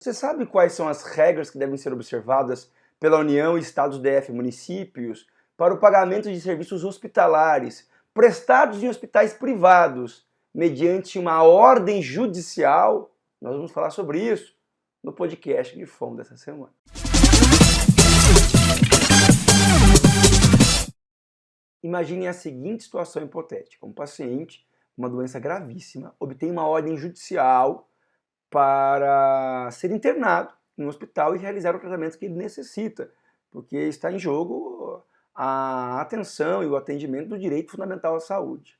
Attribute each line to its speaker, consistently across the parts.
Speaker 1: Você sabe quais são as regras que devem ser observadas pela União, Estados, DF e municípios para o pagamento de serviços hospitalares prestados em hospitais privados mediante uma ordem judicial? Nós vamos falar sobre isso no podcast de Fome dessa semana. Imagine a seguinte situação hipotética: um paciente com uma doença gravíssima obtém uma ordem judicial para ser internado em um hospital e realizar o tratamento que ele necessita, porque está em jogo a atenção e o atendimento do direito fundamental à saúde.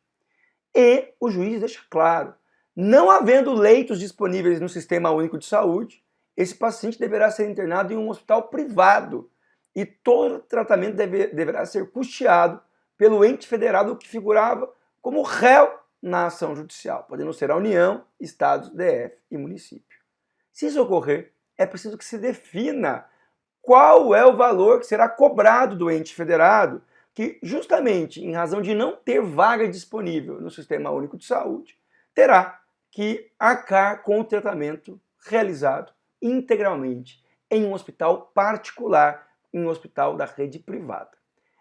Speaker 1: E o juiz deixa claro, não havendo leitos disponíveis no Sistema Único de Saúde, esse paciente deverá ser internado em um hospital privado e todo o tratamento deverá ser custeado pelo ente federado que figurava como réu na ação judicial, podendo ser a União, Estados, DF e município. Se isso ocorrer, é preciso que se defina qual é o valor que será cobrado do ente federado, que justamente em razão de não ter vaga disponível no Sistema Único de Saúde, terá que arcar com o tratamento realizado integralmente em um hospital particular, em um hospital da rede privada.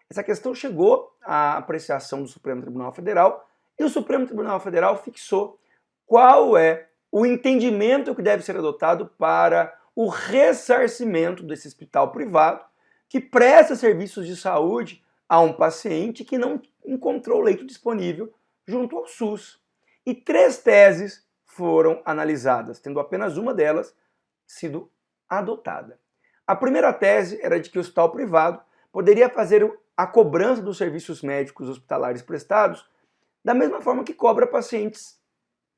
Speaker 1: Essa questão chegou à apreciação do Supremo Tribunal Federal e o Supremo Tribunal Federal fixou qual é o entendimento que deve ser adotado para o ressarcimento desse hospital privado que presta serviços de saúde a um paciente que não encontrou leito disponível junto ao SUS. E 3 teses foram analisadas, tendo apenas uma delas sido adotada. A primeira tese era de que o hospital privado poderia fazer a cobrança dos serviços médicos hospitalares prestados da mesma forma que cobra pacientes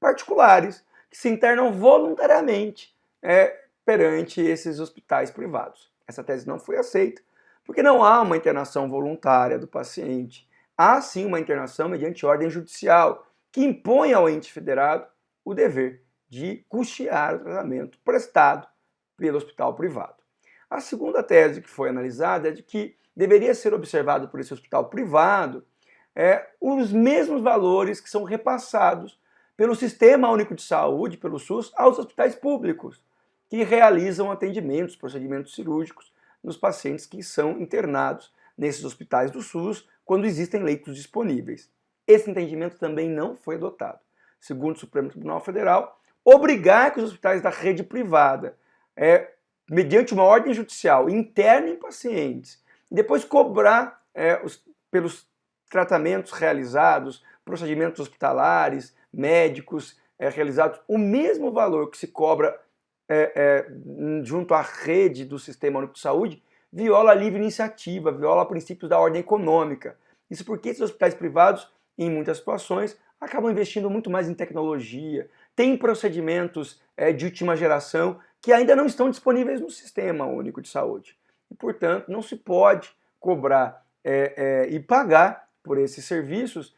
Speaker 1: particulares que se internam voluntariamente perante esses hospitais privados. Essa tese não foi aceita, porque não há uma internação voluntária do paciente. Há sim uma internação mediante ordem judicial, que impõe ao ente federado o dever de custear o tratamento prestado pelo hospital privado. A segunda tese que foi analisada é de que deveria ser observado por esse hospital privado os mesmos valores que são repassados pelo Sistema Único de Saúde, pelo SUS, aos hospitais públicos, que realizam atendimentos, procedimentos cirúrgicos nos pacientes que são internados nesses hospitais do SUS quando existem leitos disponíveis. Esse entendimento também não foi adotado. Segundo o Supremo Tribunal Federal, obrigar que os hospitais da rede privada, mediante uma ordem judicial, internem pacientes e depois cobrar pelos tratamentos realizados, procedimentos hospitalares, médicos realizados, o mesmo valor que se cobra junto à rede do Sistema Único de Saúde, viola a livre iniciativa, viola princípios da ordem econômica. Isso porque esses hospitais privados, em muitas situações, acabam investindo muito mais em tecnologia, têm procedimentos de última geração que ainda não estão disponíveis no Sistema Único de Saúde. E, portanto, não se pode cobrar e pagar por esses serviços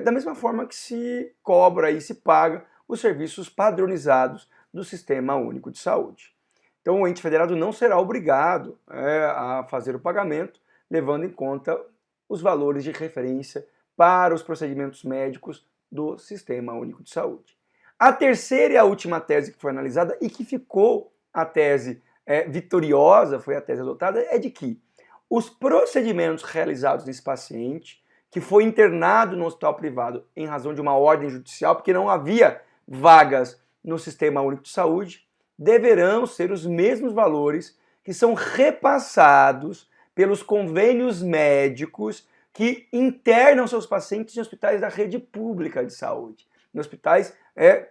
Speaker 1: da mesma forma que se cobra e se paga os serviços padronizados do Sistema Único de Saúde. Então o ente federado não será obrigado a fazer o pagamento, levando em conta os valores de referência para os procedimentos médicos do Sistema Único de Saúde. A terceira e a última tese que foi analisada e que ficou a tese vitoriosa, foi a tese adotada, é de que os procedimentos realizados nesse paciente, que foi internado no hospital privado em razão de uma ordem judicial, porque não havia vagas no Sistema Único de Saúde, deverão ser os mesmos valores que são repassados pelos convênios médicos que internam seus pacientes em hospitais da rede pública de saúde, em hospitais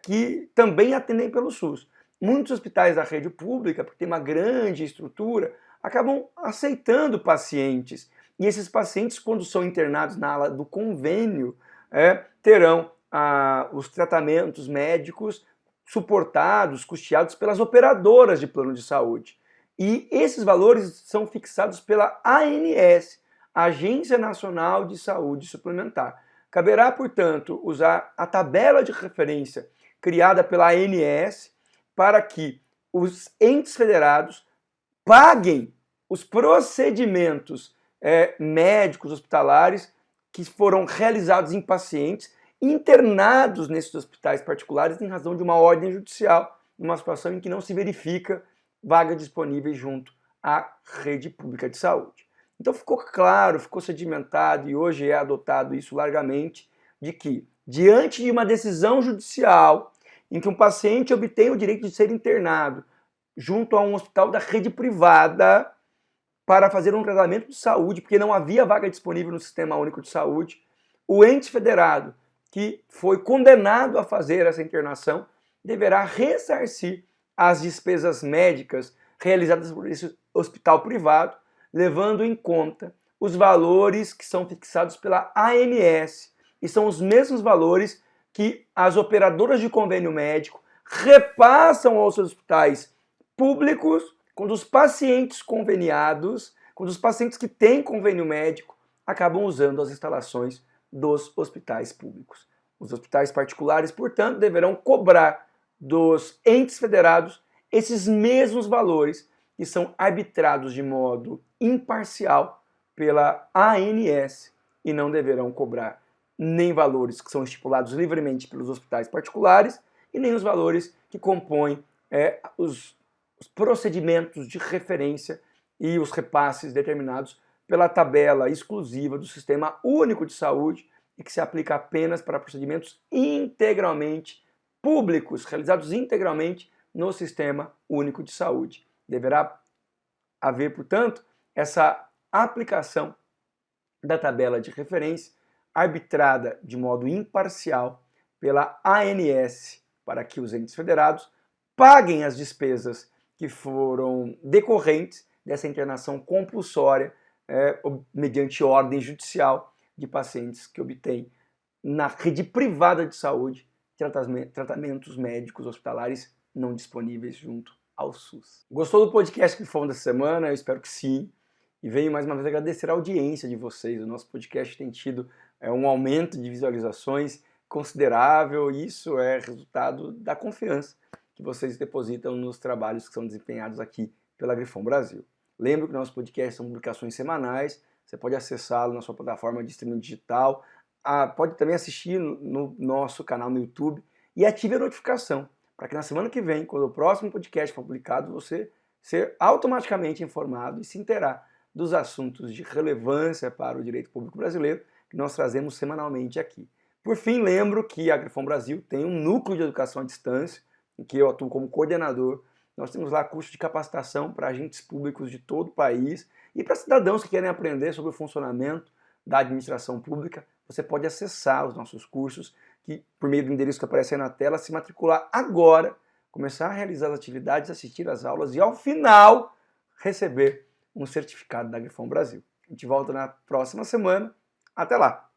Speaker 1: que também atendem pelo SUS. Muitos hospitais da rede pública, porque tem uma grande estrutura, acabam aceitando pacientes. E esses pacientes, quando são internados na ala do convênio, terão os tratamentos médicos suportados, custeados pelas operadoras de plano de saúde. E esses valores são fixados pela ANS, Agência Nacional de Saúde Suplementar. Caberá, portanto, usar a tabela de referência criada pela ANS para que os entes federados paguem os procedimentos médicos hospitalares que foram realizados em pacientes internados nesses hospitais particulares em razão de uma ordem judicial, numa situação em que não se verifica vaga disponível junto à rede pública de saúde. Então ficou claro, ficou sedimentado e hoje é adotado isso largamente, de que, diante de uma decisão judicial em que um paciente obtém o direito de ser internado junto a um hospital da rede privada para fazer um tratamento de saúde, porque não havia vaga disponível no Sistema Único de Saúde, o ente federado que foi condenado a fazer essa internação deverá ressarcir as despesas médicas realizadas por esse hospital privado, levando em conta os valores que são fixados pela ANS, e são os mesmos valores que as operadoras de convênio médico repassam aos hospitais públicos quando os pacientes conveniados, quando os pacientes que têm convênio médico acabam usando as instalações dos hospitais públicos. Os hospitais particulares, portanto, deverão cobrar dos entes federados esses mesmos valores que são arbitrados de modo imparcial pela ANS e não deverão cobrar nem valores que são estipulados livremente pelos hospitais particulares e nem os valores que compõem os procedimentos de referência e os repasses determinados pela tabela exclusiva do Sistema Único de Saúde e que se aplica apenas para procedimentos integralmente públicos, realizados integralmente no Sistema Único de Saúde. Deverá haver, portanto, essa aplicação da tabela de referência arbitrada de modo imparcial pela ANS para que os entes federados paguem as despesas que foram decorrentes dessa internação compulsória mediante ordem judicial de pacientes que obtêm na rede privada de saúde tratamentos médicos hospitalares não disponíveis junto ao SUS. Gostou do podcast que foi dessa semana? Eu espero que sim. E venho mais uma vez agradecer a audiência de vocês. O nosso podcast tem tido um aumento de visualizações considerável e isso é resultado da confiança que vocês depositam nos trabalhos que são desempenhados aqui pela Grifon Brasil. Lembro que nossos podcasts são publicações semanais, você pode acessá-lo na sua plataforma de streaming digital, pode também assistir no nosso canal no YouTube e ative a notificação para que na semana que vem, quando o próximo podcast for publicado, você ser automaticamente informado e se inteirar dos assuntos de relevância para o direito público brasileiro que nós trazemos semanalmente aqui. Por fim, lembro que a Grifon Brasil tem um núcleo de educação à distância, em que eu atuo como coordenador. Nós temos lá curso de capacitação para agentes públicos de todo o país e para cidadãos que querem aprender sobre o funcionamento da administração pública. Você pode acessar os nossos cursos, que por meio do endereço que aparece aí na tela, se matricular agora, começar a realizar as atividades, assistir às aulas e ao final receber um certificado da Grifon Brasil. A gente volta na próxima semana. Até lá!